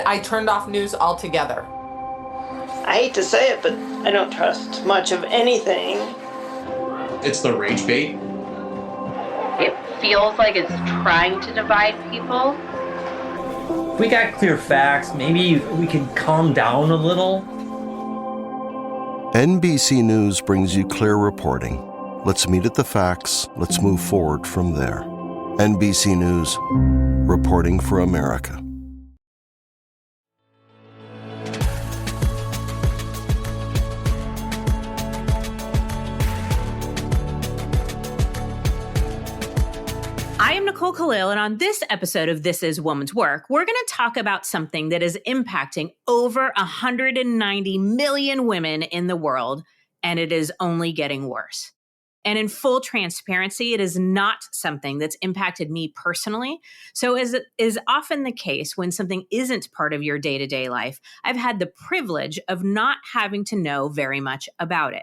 I turned off news altogether. I hate to say it, but I don't trust much of anything. It's the rage bait. It feels like it's trying to divide people. If we got clear facts, maybe we could calm down a little. NBC News brings you clear reporting. Let's meet at the facts. Let's move forward from there. NBC News, reporting for America. I am Nicole Khalil, and on this episode of This Is Woman's Work, we're going to talk about something that is impacting over 190 million women in the world, and it is only getting worse. And in full transparency, it is not something that's impacted me personally. So as is often the case when something isn't part of your day-to-day life, I've had the privilege of not having to know very much about it.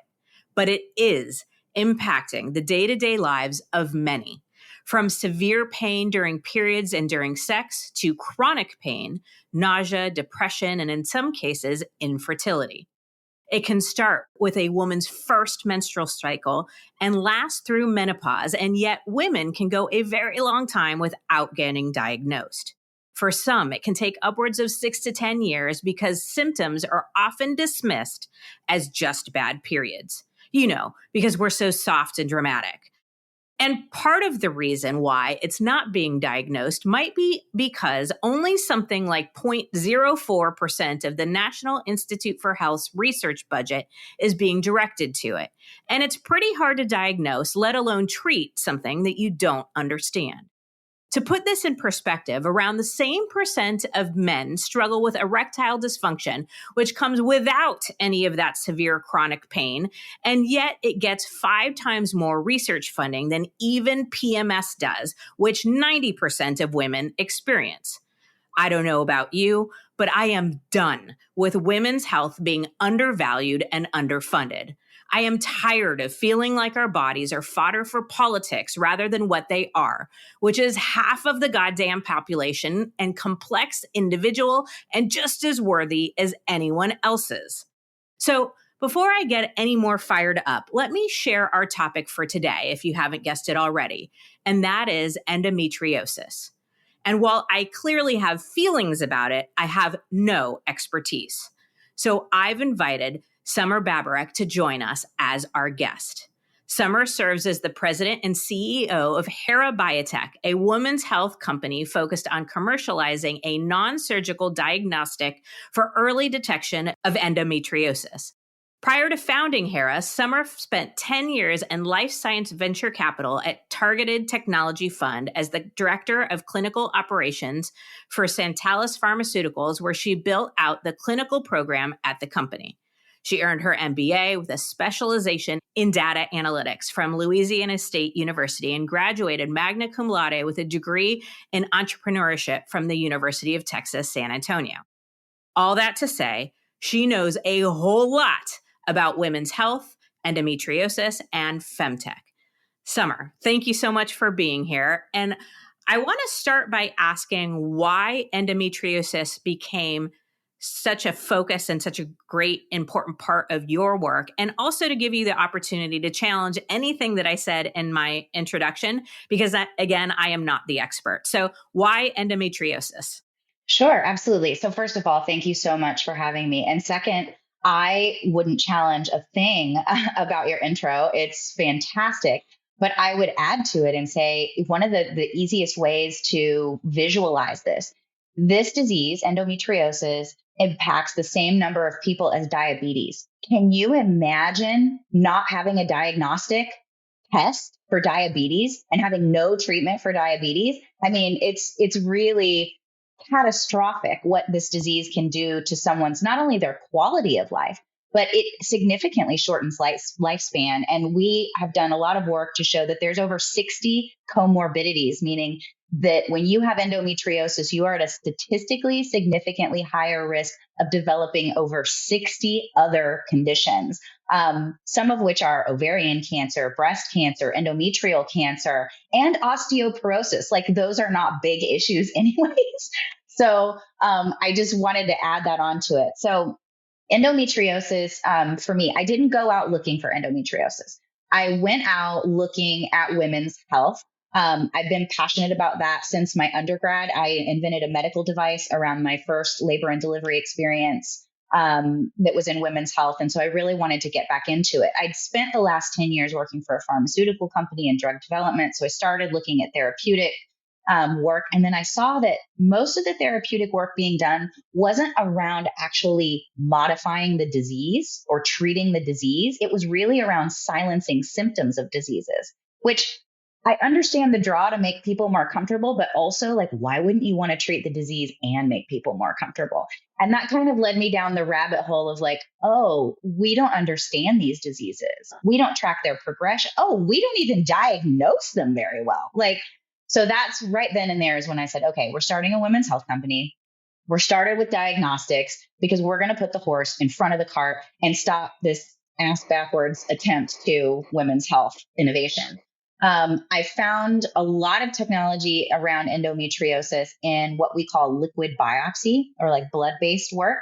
But it is impacting the day-to-day lives of many. From severe pain during periods and during sex to chronic pain, nausea, depression, and in some cases, infertility. It can start with a woman's first menstrual cycle and last through menopause, and yet women can go a very long time without getting diagnosed. For some, it can take upwards of 6 to 10 years because symptoms are often dismissed as just bad periods. You know, because we're so soft and dramatic. And part of the reason why it's not being diagnosed might be because only something like 0.04% of the National Institute for Health's research budget is being directed to it. And it's pretty hard to diagnose, let alone treat something that you don't understand. To put this in perspective, around the same percent of men struggle with erectile dysfunction, which comes without any of that severe chronic pain, and yet it gets 5 times more research funding than even PMS does, which 90% of women experience. I don't know about you, but I am done with women's health being undervalued and underfunded. I am tired of feeling like our bodies are fodder for politics rather than what they are, which is half of the goddamn population and complex, individual, and just as worthy as anyone else's. So before I get any more fired up, let me share our topic for today, if you haven't guessed it already, and that is endometriosis. And while I clearly have feelings about it, I have no expertise. So I've invited Summer Baburek to join us as our guest. Summer serves as the president and CEO of Hera Biotech, a women's health company focused on commercializing a non-surgical diagnostic for early detection of endometriosis. Prior to founding Hera, Summer spent 10 years in life science venture capital at Targeted Technology Fund as the director of clinical operations for Santalis Pharmaceuticals, where she built out the clinical program at the company. She earned her MBA with a specialization in data analytics from Louisiana State University and graduated magna cum laude with a degree in entrepreneurship from the University of Texas, San Antonio. All that to say, she knows a whole lot about women's health, endometriosis, and femtech. Summer, thank you so much for being here. And I want to start by asking why endometriosis became such a focus and such a great, important part of your work, and also to give you the opportunity to challenge anything that I said in my introduction, because again, I am not the expert. So why endometriosis? Sure, absolutely. So first of all, thank you so much for having me. And second, I wouldn't challenge a thing about your intro. It's fantastic. But I would add to it and say one of the easiest ways to visualize this disease, endometriosis, impacts the same number of people as diabetes. Can you imagine not having a diagnostic test for diabetes and having no treatment for diabetes? I mean, it's really catastrophic what this disease can do to someone's, not only their quality of life, but it significantly shortens lifespan. And we have done a lot of work to show that there's over 60 comorbidities, meaning that when you have endometriosis, you are at a statistically significantly higher risk of developing over 60 other conditions, some of which are ovarian cancer, breast cancer, endometrial cancer, and osteoporosis. Like, those are not big issues anyways. So I just wanted to add that onto it. So endometriosis, for me, I didn't go out looking for endometriosis. I went out looking at women's health. I've been passionate about that since my undergrad. I invented a medical device around my first labor and delivery experience that was in women's health. And so I really wanted to get back into it. I'd spent the last 10 years working for a pharmaceutical company in drug development. So I started looking at therapeutic work. And then I saw that most of the therapeutic work being done wasn't around actually modifying the disease or treating the disease. It was really around silencing symptoms of diseases, which I understand the draw to make people more comfortable, but also like, why wouldn't you want to treat the disease and make people more comfortable? And that kind of led me down the rabbit hole of like, oh, we don't understand these diseases. We don't track their progression. Oh, we don't even diagnose them very well. So that's right then and there is when I said, okay, we're starting a women's health company. We're started with diagnostics because we're going to put the horse in front of the cart and stop this ass backwards attempt to women's health innovation. I found a lot of technology around endometriosis in what we call liquid biopsy or like blood-based work.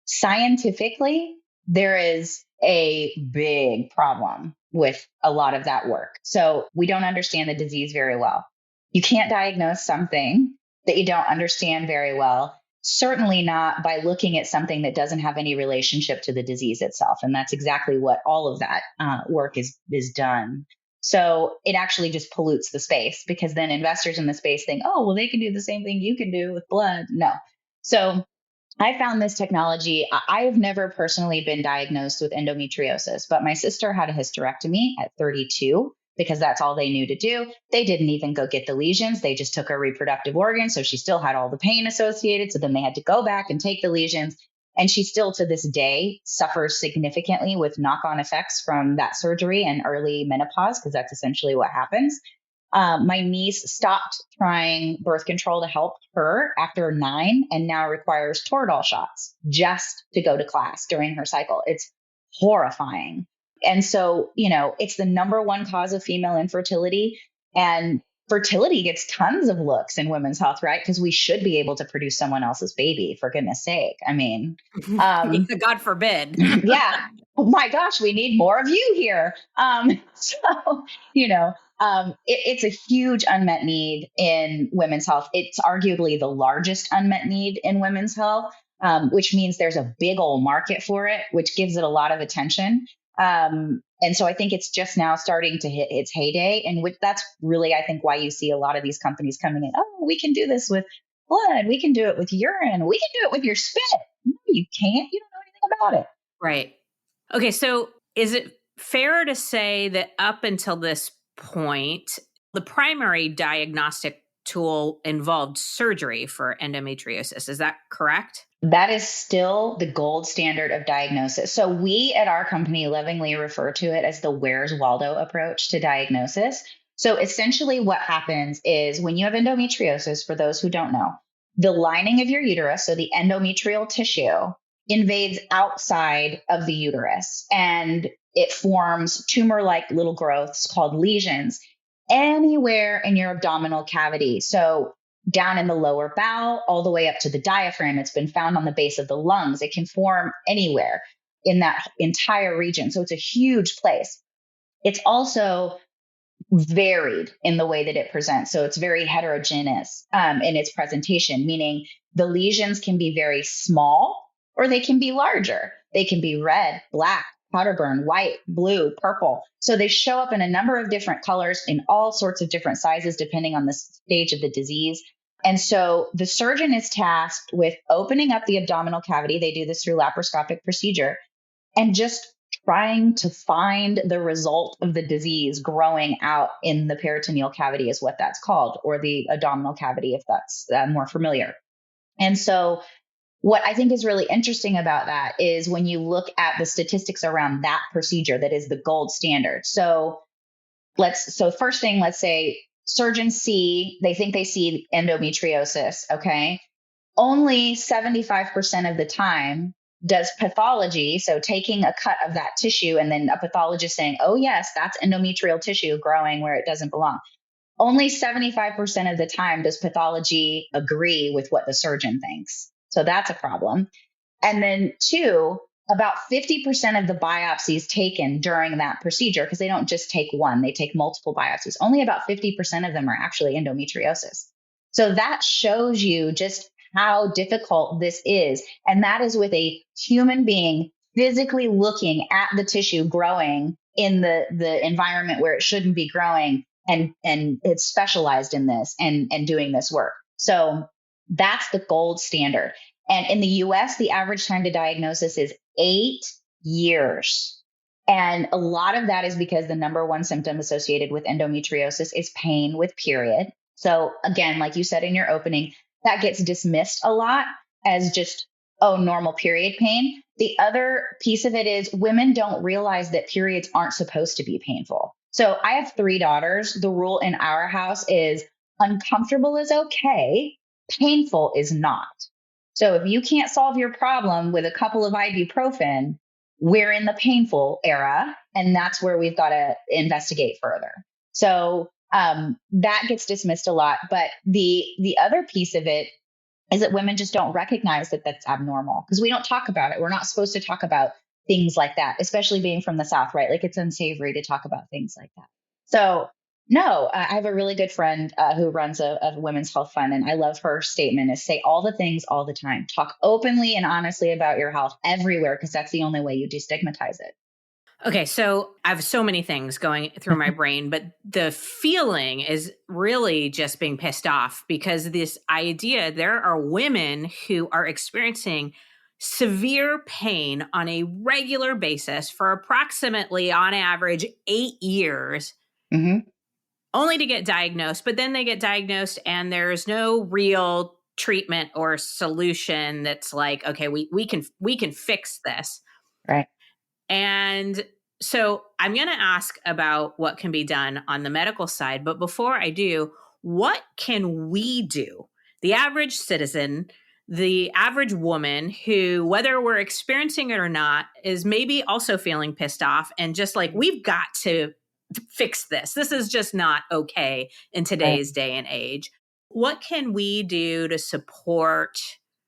Scientifically, there is a big problem with a lot of that work. So we don't understand the disease very well. You can't diagnose something that you don't understand very well, certainly not by looking at something that doesn't have any relationship to the disease itself. And that's exactly what all of that work is done. So it actually just pollutes the space because then investors in the space think, oh, well, they can do the same thing you can do with blood. No. So I found this technology. I have never personally been diagnosed with endometriosis, but my sister had a hysterectomy at 32 because that's all they knew to do. They didn't even go get the lesions. They just took her reproductive organs. So she still had all the pain associated. So then they had to go back and take the lesions. And she still to this day suffers significantly with knock-on effects from that surgery and early menopause, because that's essentially what happens. My niece stopped trying birth control to help her after 9 and now requires Toradol shots just to go to class during her cycle. It's horrifying. And so, it's the number one cause of female infertility, and fertility gets tons of looks in women's health, right? Because we should be able to produce someone else's baby, for goodness sake. I mean, God forbid. yeah. Oh my gosh, we need more of you here. It's a huge unmet need in women's health. It's arguably the largest unmet need in women's health, which means there's a big old market for it, which gives it a lot of attention. And so I think it's just now starting to hit its heyday. And that's really, I think, why you see a lot of these companies coming in. Oh, we can do this with blood. We can do it with urine. We can do it with your spit. No, you can't. You don't know anything about it. Right. Okay. So is it fair to say that up until this point, the primary diagnostic tool involved surgery for endometriosis? Is that correct? That is still the gold standard of diagnosis. So we at our company lovingly refer to it as the Where's Waldo approach to diagnosis. So essentially what happens is when you have endometriosis, for those who don't know, the lining of your uterus, so the endometrial tissue, invades outside of the uterus and it forms tumor-like little growths called lesions anywhere in your abdominal cavity. So down in the lower bowel, all the way up to the diaphragm. It's been found on the base of the lungs. It can form anywhere in that entire region. So it's a huge place. It's also varied in the way that it presents. So it's very heterogeneous in its presentation, meaning the lesions can be very small or they can be larger. They can be red, black, powder burn, white, blue, purple. So they show up in a number of different colors in all sorts of different sizes, depending on the stage of the disease. And so the surgeon is tasked with opening up the abdominal cavity. They do this through laparoscopic procedure and just trying to find the result of the disease growing out in the peritoneal cavity is what that's called, or the abdominal cavity, if that's more familiar. And so what I think is really interesting about that is when you look at the statistics around that procedure, that is the gold standard. So first thing, let's say surgeons they think they see endometriosis. Okay. Only 75% of the time does pathology. So taking a cut of that tissue and then a pathologist saying, oh yes, that's endometrial tissue growing where it doesn't belong. only 75% of the time does pathology agree with what the surgeon thinks. So that's a problem. And then two, about 50% of the biopsies taken during that procedure, because they don't just take one, they take multiple biopsies. Only about 50% of them are actually endometriosis. So that shows you just how difficult this is. And that is with a human being physically looking at the tissue growing in the environment where it shouldn't be growing. And it's specialized in this and doing this work. So that's the gold standard. And in the US, the average time to diagnosis is 8 years. And a lot of that is because the number one symptom associated with endometriosis is pain with period. So again, like you said in your opening, that gets dismissed a lot as just, oh, normal period pain. The other piece of it is women don't realize that periods aren't supposed to be painful. So I have 3 daughters. The rule in our house is uncomfortable is okay, painful is not. So if you can't solve your problem with a couple of ibuprofen, we're in the painful era, and that's where we've got to investigate further. So that gets dismissed a lot. But the other piece of it is that women just don't recognize that that's abnormal because we don't talk about it. We're not supposed to talk about things like that, especially being from the South, right? Like it's unsavory to talk about things like that. So no, I have a really good friend who runs a women's health fund, and I love her statement is say all the things all the time. Talk openly and honestly about your health everywhere because that's the only way you destigmatize it. Okay, so I have so many things going through my brain, but the feeling is really just being pissed off because this idea, there are women who are experiencing severe pain on a regular basis for approximately, on average, 8 years, only to get diagnosed. But then they get diagnosed and there's no real treatment or solution that's like, okay, we can fix this. Right. And so I'm going to ask about what can be done on the medical side. But before I do, what can we do? The average citizen, the average woman who, whether we're experiencing it or not, is maybe also feeling pissed off and just like, we've got to fix this. This is just not okay in today's day and age. What can we do to support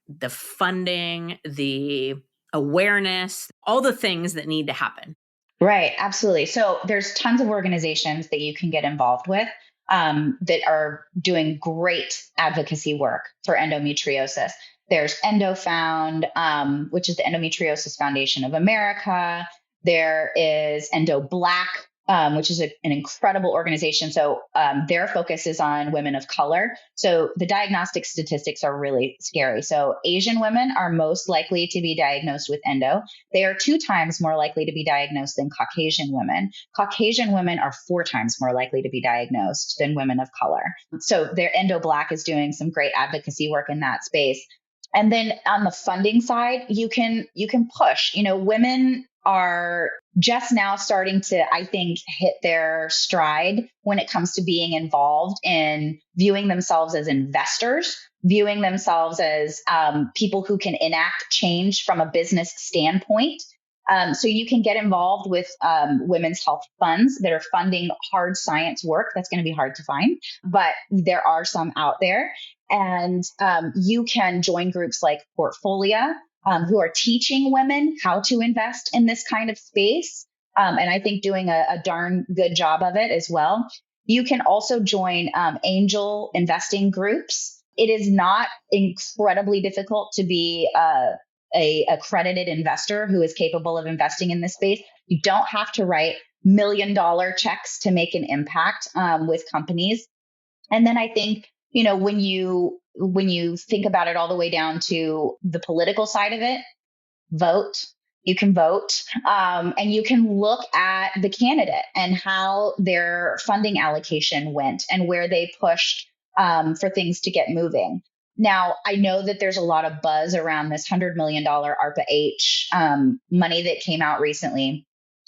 the funding, the awareness, all the things that need to happen? Right, absolutely. So there's tons of organizations that you can get involved with that are doing great advocacy work for endometriosis. There's EndoFound, which is the Endometriosis Foundation of America. There is EndoBlack, which is an incredible organization. So their focus is on women of color. So the diagnostic statistics are really scary. So Asian women are most likely to be diagnosed with endo. They are 2 times more likely to be diagnosed than Caucasian women. Caucasian women are 4 times more likely to be diagnosed than women of color. So their EndoBlack is doing some great advocacy work in that space. And then on the funding side, you can push. Women are just now starting to, I think, hit their stride when it comes to being involved in viewing themselves as investors, viewing themselves as people who can enact change from a business standpoint. So you can get involved with women's health funds that are funding hard science work. That's going to be hard to find, but there are some out there. And you can join groups like Portfolio, who are teaching women how to invest in this kind of space. And I think doing a darn good job of it as well. You can also join angel investing groups. It is not incredibly difficult to be a accredited investor who is capable of investing in this space. You don't have to write $1 million checks to make an impact with companies. And then I think, when you think about it all the way down to the political side of it, vote. You can vote, and you can look at the candidate and how their funding allocation went and where they pushed for things to get moving. Now, I know that there's a lot of buzz around this $100 million ARPA-H money that came out recently.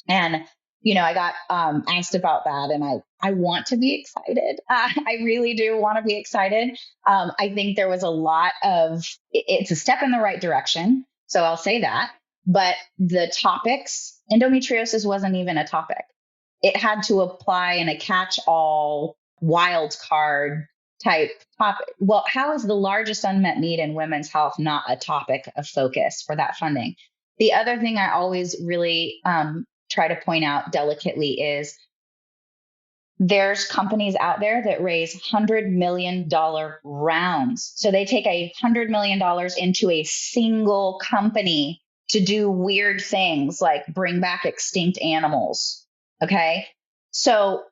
And, I got asked about that, and I want to be excited. I really do want to be excited. I think there was a lot of, it's a step in the right direction. So I'll say that. But the topics, endometriosis wasn't even a topic. It had to apply in a catch-all wild card type topic. Well, how is the largest unmet need in women's health not a topic of focus for that funding? The other thing I always really try to point out delicately is there's companies out there that raise $100 million rounds. So they take $100 million into a single company to do weird things like bring back extinct animals. Okay. So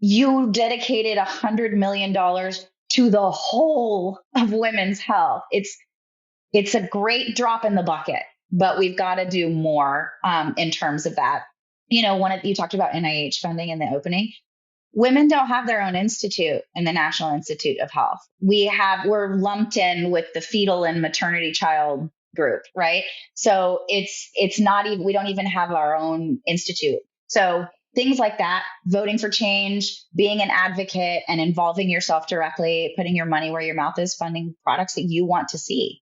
you dedicated $100 million to the whole of women's health. It's a great drop in the bucket, but we've got to do more in terms of that. You talked about NIH funding in the opening. Women don't have their own institute in the National Institute of Health. We're lumped in with the fetal and maternity child group, right? So it's not even, we don't even have our own institute. So things like that, voting for change, being an advocate and involving yourself directly, putting your money where your mouth is, funding products that you want to see.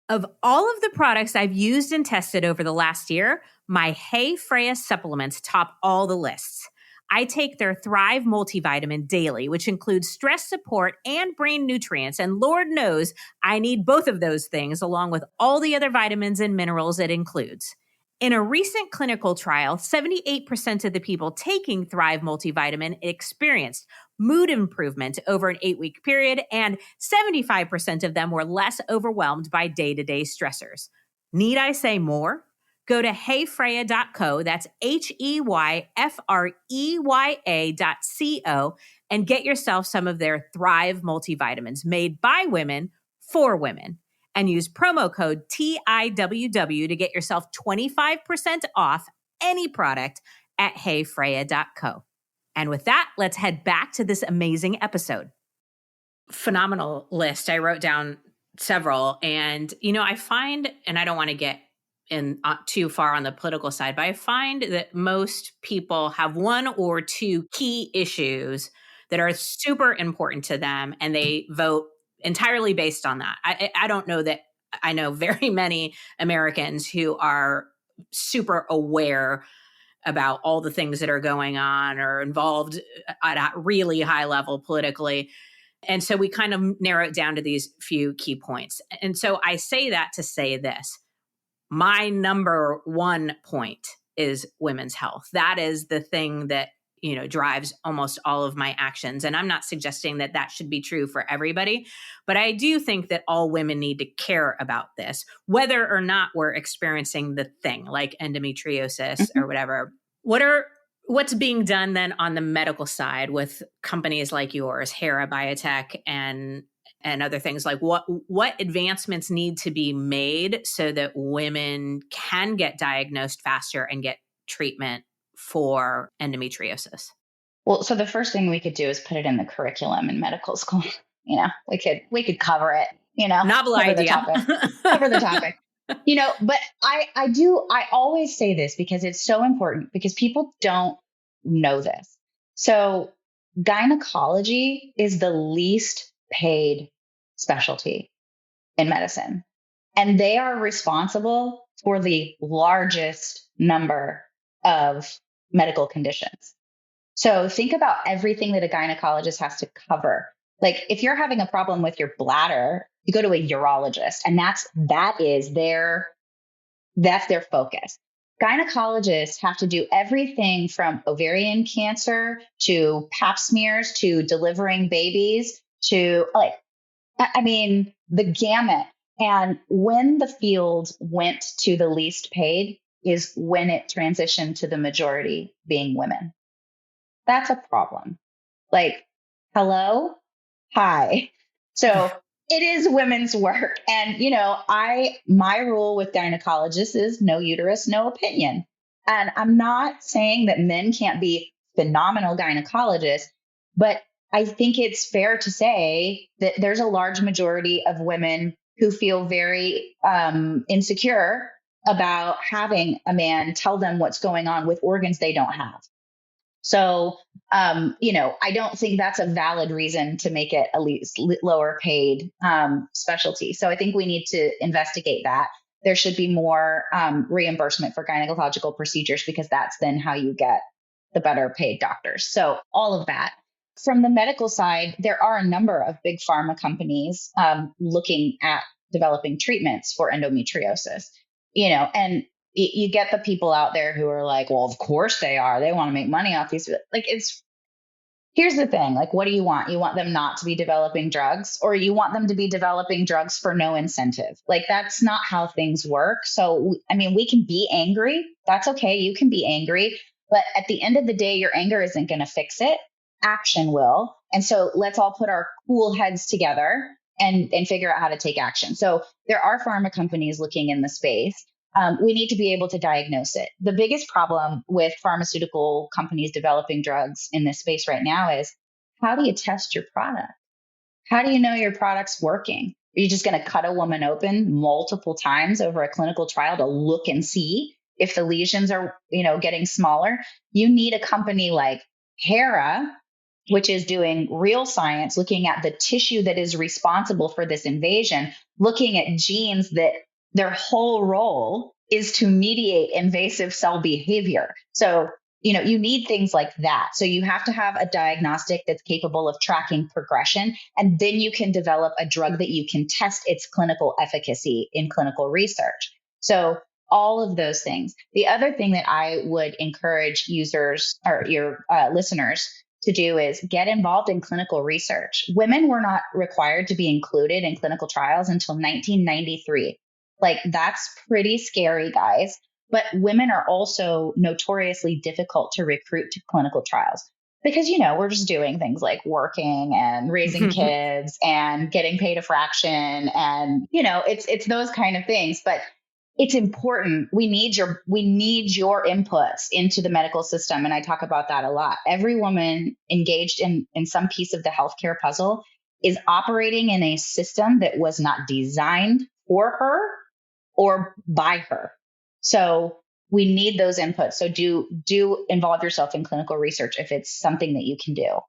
Of all of the products I've used and tested over the last year, my Hey Freya supplements top all the lists. I take their Thrive multivitamin daily, which includes stress support and brain nutrients. And Lord knows I need both of those things along with all the other vitamins and minerals it includes. In a recent clinical trial, 78% of the people taking Thrive multivitamin experienced mood improvement over an 8-week period, and 75% of them were less overwhelmed by day-to-day stressors. Need I say more? Go to heyfreya.co, that's HEYFREYA.co, and get yourself some of their Thrive multivitamins made by women for women. And use promo code TIWW to get yourself 25% off any product at heyfreya.co. And with that, let's head back to this amazing episode. Phenomenal list. I wrote down several. And, I find, and I don't want to get in too far on the political side, but I find that most people have one or two key issues that are super important to them, and they vote entirely based on that. I don't know that I know very many Americans who are super aware about all the things that are going on or involved at a really high level politically. And so we kind of narrow it down to these few key points. And so I say that to say this. My number one point is women's health. That is the thing that drives almost all of my actions. And I'm not suggesting that that should be true for everybody, but I do think that all women need to care about this, whether or not we're experiencing the thing like endometriosis or whatever. What's being done then on the medical side with companies like yours, Hera Biotech and other things? Like what advancements need to be made so that women can get diagnosed faster and get treatment for endometriosis? Well, so the first thing we could do is put it in the curriculum in medical school. We could cover it, Novel idea. Cover the topic. But I always say this because it's so important, because people don't know this. So gynecology is the least paid specialty in medicine, and they are responsible for the largest number of medical conditions. So think about everything that a gynecologist has to cover. Like if you're having a problem with your bladder, you go to a urologist, and that's their focus. Gynecologists have to do everything from ovarian cancer to pap smears to delivering babies to the gamut. And when the field went to the least paid is when it transitioned to the majority being women. That's a problem. Like, hello, hi. So it is women's work. And, my rule with gynecologists is no uterus, no opinion. And I'm not saying that men can't be phenomenal gynecologists, but I think it's fair to say that there's a large majority of women who feel very insecure about having a man tell them what's going on with organs they don't have. So, I don't think that's a valid reason to make it at least lower paid specialty. So I think we need to investigate that. There should be more reimbursement for gynecological procedures, because that's then how you get the better paid doctors. So all of that. From the medical side, there are a number of big pharma companies looking at developing treatments for endometriosis, and you get the people out there who are like, well, of course they are. They want to make money off these. Like, here's the thing. Like, what do you want? You want them not to be developing drugs, or you want them to be developing drugs for no incentive? Like, that's not how things work. So, I mean, we can be angry. That's okay. You can be angry. But at the end of the day, your anger isn't going to fix it. Action will. And so let's all put our cool heads together and figure out how to take action. So there are pharma companies looking in the space. We need to be able to diagnose it. The biggest problem with pharmaceutical companies developing drugs in this space right now is, how do you test your product? How do you know your product's working? Are you just going to cut a woman open multiple times over a clinical trial to look and see if the lesions are, getting smaller? You need a company like Hera, which is doing real science, looking at the tissue that is responsible for this invasion, looking at genes that their whole role is to mediate invasive cell behavior. So, you need things like that. So you have to have a diagnostic that's capable of tracking progression, and then you can develop a drug that you can test its clinical efficacy in clinical research. So all of those things. The other thing that I would encourage users or your listeners to do is get involved in clinical research. Women were not required to be included in clinical trials until 1993. Like, that's pretty scary, guys. But women are also notoriously difficult to recruit to clinical trials because, we're just doing things like working and raising kids and getting paid a fraction. And, it's those kind of things. But it's important. We need your inputs into the medical system. And I talk about that a lot. Every woman engaged in some piece of the healthcare puzzle is operating in a system that was not designed for her or by her. So we need those inputs. So do involve yourself in clinical research if it's something that you can do.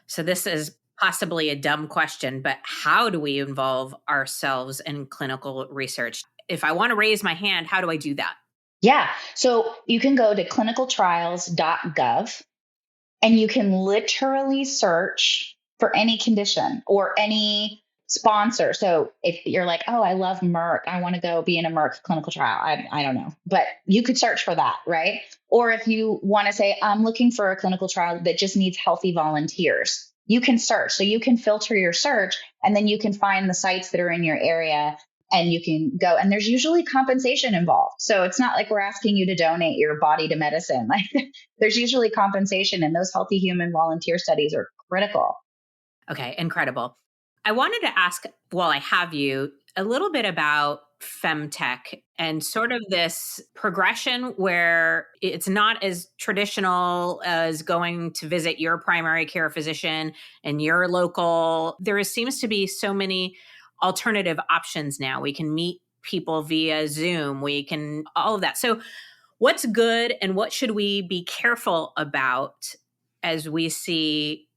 So this is possibly a dumb question, but how do we involve ourselves in clinical research? If I want to raise my hand, how do I do that? Yeah. So you can go to clinicaltrials.gov and you can literally search for any condition or any sponsor. So if you're like, oh, I love Merck, I want to go be in a Merck clinical trial. I don't know, but you could search for that, right? Or if you want to say, I'm looking for a clinical trial that just needs healthy volunteers, you can search. So you can filter your search and then you can find the sites that are in your area and you can go. And there's usually compensation involved. So it's not like we're asking you to donate your body to medicine. Like, there's usually compensation, and those healthy human volunteer studies are critical. Okay, incredible. I wanted to ask, while I have you, a little bit about femtech and sort of this progression where it's not as traditional as going to visit your primary care physician and your local. There seems to be so many alternative options now. We can meet people via Zoom. We can all of that. So what's good and what should we be careful about as we see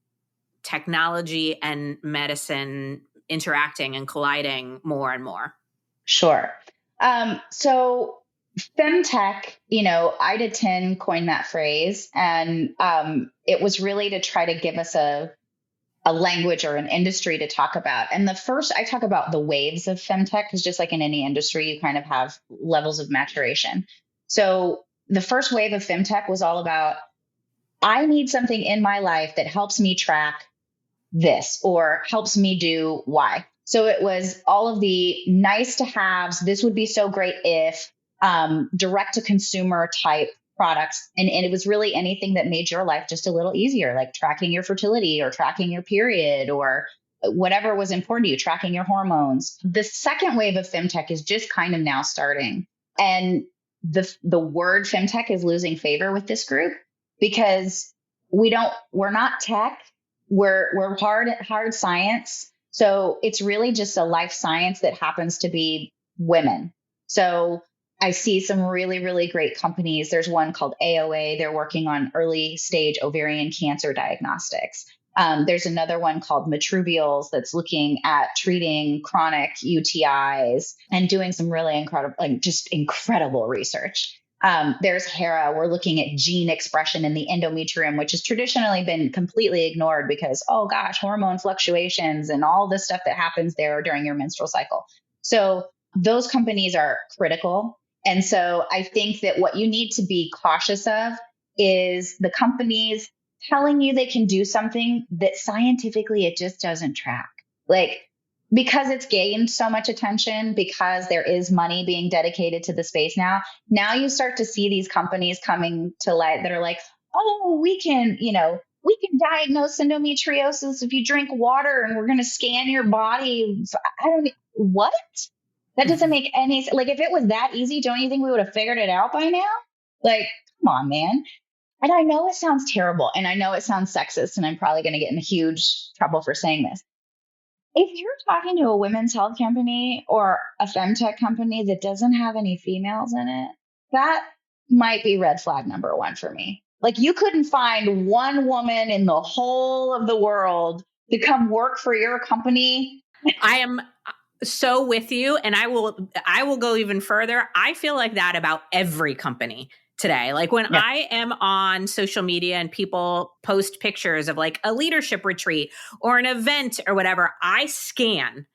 technology and medicine interacting and colliding more and more? Sure. So femtech, Ida 10 coined that phrase, and it was really to try to give us a language or an industry to talk about. And the first, I talk about the waves of femtech, because just like in any industry, you kind of have levels of maturation. So the first wave of femtech was all about, I need something in my life that helps me track this or helps me do Y. So it was all of the nice to haves. This would be so great if direct to consumer type products. And it was really anything that made your life just a little easier, like tracking your fertility or tracking your period or whatever was important to you, tracking your hormones. The second wave of femtech is just kind of now starting. And the word femtech is losing favor with this group because we're not tech. We're hard science. So it's really just a life science that happens to be women. So I see some really, really great companies. There's one called AOA. They're working on early stage ovarian cancer diagnostics. There's another one called Microbials that's looking at treating chronic UTIs and doing some really incredible research. There's Hera. We're looking at gene expression in the endometrium, which has traditionally been completely ignored because, oh gosh, hormone fluctuations and all the stuff that happens there during your menstrual cycle. So those companies are critical. And so I think that what you need to be cautious of is the companies telling you they can do something that scientifically it just doesn't track. Like, because it's gained so much attention, because there is money being dedicated to the space now you start to see these companies coming to light that are like, oh, we can diagnose endometriosis if you drink water and we're going to scan your body. What? That doesn't make any sense. Like, if it was that easy, don't you think we would have figured it out by now? Like, come on, man. And I know it sounds terrible and I know it sounds sexist and I'm probably going to get in huge trouble for saying this. If you're talking to a women's health company or a femtech company that doesn't have any females in it, that might be red flag number one for me. Like, you couldn't find one woman in the whole of the world to come work for your company. I am so with you. And I will go even further. I feel like that about every company today. Like, when I am on social media and people post pictures of like a leadership retreat or an event or whatever, I scan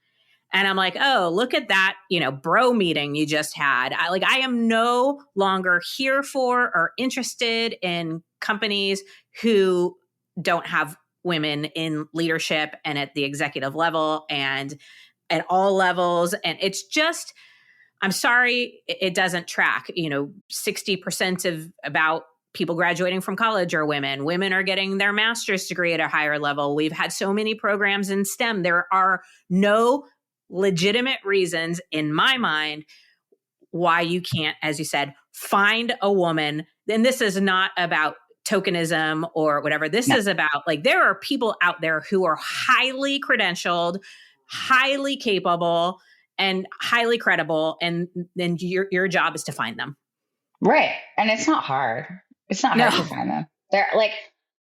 and I'm like, oh, look at that, bro meeting you just had. I am no longer here for or interested in companies who don't have women in leadership and at the executive level and at all levels. And it's just, I'm sorry, it doesn't track. 60% of about people graduating from college are women. Women are getting their master's degree at a higher level. We've had so many programs in STEM. There are no legitimate reasons in my mind why you can't, as you said, find a woman. And this is not about tokenism or whatever. This is about, like, there are people out there who are highly credentialed, highly capable, and highly credible, and then your job is to find them. Right. And it's not hard. It's not hard to find them. They're like,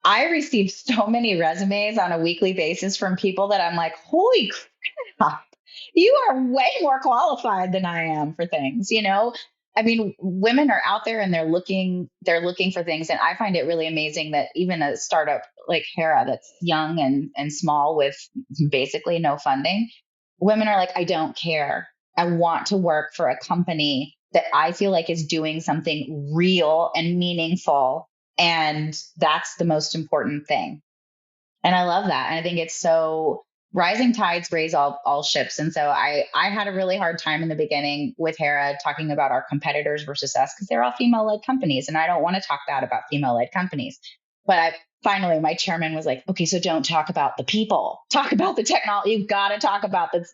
I receive so many resumes on a weekly basis from people that I'm like, holy crap, you are way more qualified than I am for things, I mean, women are out there and they're looking for things. And I find it really amazing that even a startup like Hera that's young and small with basically no funding, women are like, I don't care. I want to work for a company that I feel like is doing something real and meaningful. And that's the most important thing. And I love that. And I think it's so rising tides raise all ships. And so I had a really hard time in the beginning with Hera talking about our competitors versus us because they're all female-led companies. And I don't want to talk bad about female-led companies. But finally, my chairman was like, okay, so don't talk about the people, talk about the technology. You've got to talk about this,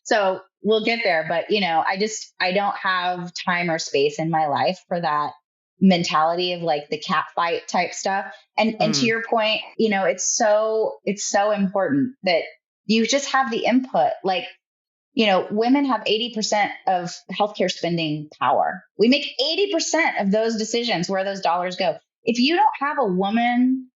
so we'll get there. But, I don't have time or space in my life for that mentality of like the cat fight type stuff. And to your point, it's so important that you just have the input. Like, women have 80% of healthcare spending power. We make 80% of those decisions where those dollars go. If you don't have a woman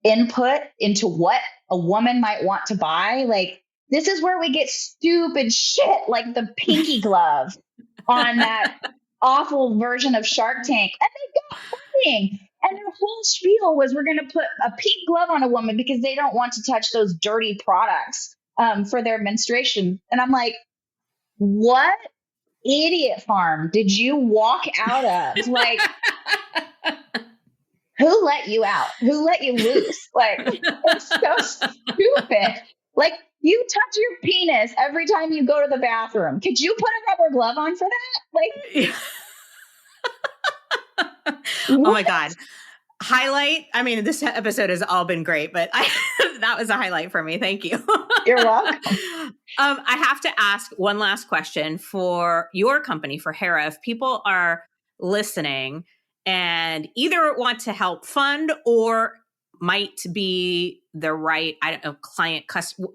input into what a woman might want to buy, like, this is where we get stupid shit like the pinky glove on that awful version of Shark Tank. And they got funding. And their whole spiel was, we're going to put a pink glove on a woman because they don't want to touch those dirty products for their menstruation. And I'm like, what idiot farm did you walk out of? Like, who let you out? Who let you loose? Like, it's so stupid. Like, you touch your penis every time you go to the bathroom. Could you put a rubber glove on for that? Like, oh my God. Highlight. I mean, this episode has all been great, but that was a highlight for me. Thank you. You're welcome. I have to ask one last question for your company, for Hera. If people are listening and either want to help fund or might be the right, client, customer,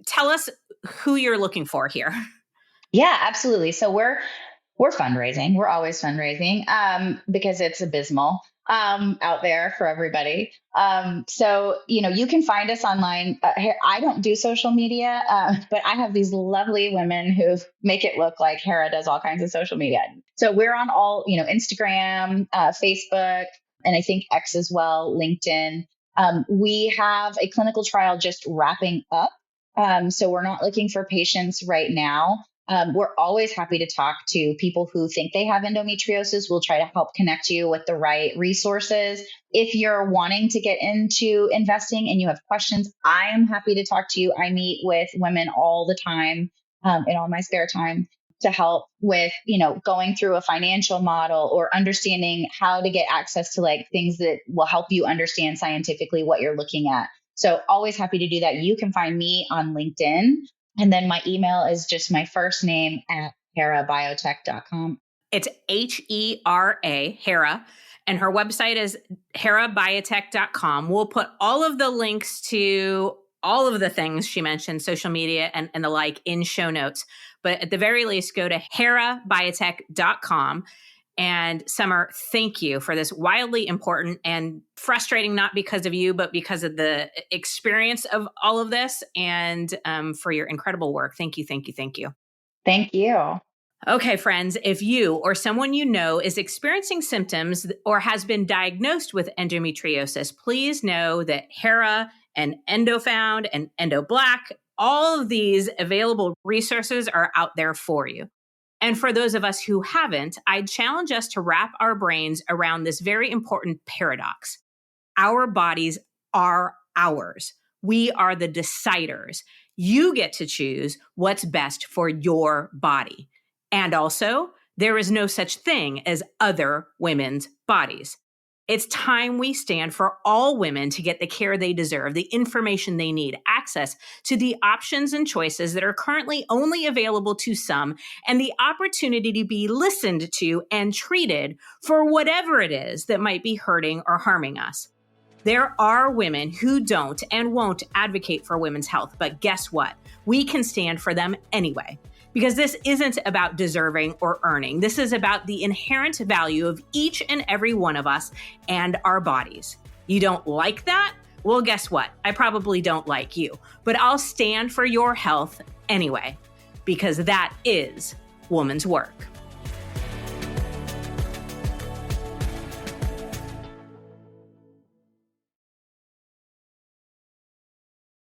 tell us who you're looking for here. Yeah, absolutely. So we're fundraising. We're always fundraising because it's abysmal. out there for everybody. So, you can find us online. I don't do social media, but I have these lovely women who make it look like Hera does all kinds of social media. So we're on all, Instagram, Facebook, and I think X as well, LinkedIn. We have a clinical trial just wrapping up. So we're not looking for patients right now. We're always happy to talk to people who think they have endometriosis. We'll try to help connect you with the right resources. If you're wanting to get into investing and you have questions, I am happy to talk to you. I meet with women all the time in all my spare time to help with, going through a financial model or understanding how to get access to like things that will help you understand scientifically what you're looking at. So always happy to do that. You can find me on LinkedIn. And then my email is just my first name at herabiotech.com. It's Hera, Hera, and her website is herabiotech.com. We'll put all of the links to all of the things she mentioned, social media and the like, in show notes. But at the very least, go to herabiotech.com. And Summer, thank you for this wildly important and frustrating, not because of you, but because of the experience of all of this, and for your incredible work. Thank you, thank you, thank you. Thank you. Okay, friends, if you or someone you know is experiencing symptoms or has been diagnosed with endometriosis, please know that Hera and EndoFound and EndoBlack, all of these available resources are out there for you. And for those of us who haven't, I'd challenge us to wrap our brains around this very important paradox. Our bodies are ours. We are the deciders. You get to choose what's best for your body. And also, there is no such thing as other women's bodies. It's time we stand for all women to get the care they deserve, the information they need, access to the options and choices that are currently only available to some, and the opportunity to be listened to and treated for whatever it is that might be hurting or harming us. There are women who don't and won't advocate for women's health, but guess what? We can stand for them anyway. Because this isn't about deserving or earning. This is about the inherent value of each and every one of us and our bodies. You don't like that? Well, guess what? I probably don't like you, but I'll stand for your health anyway, because that is woman's work.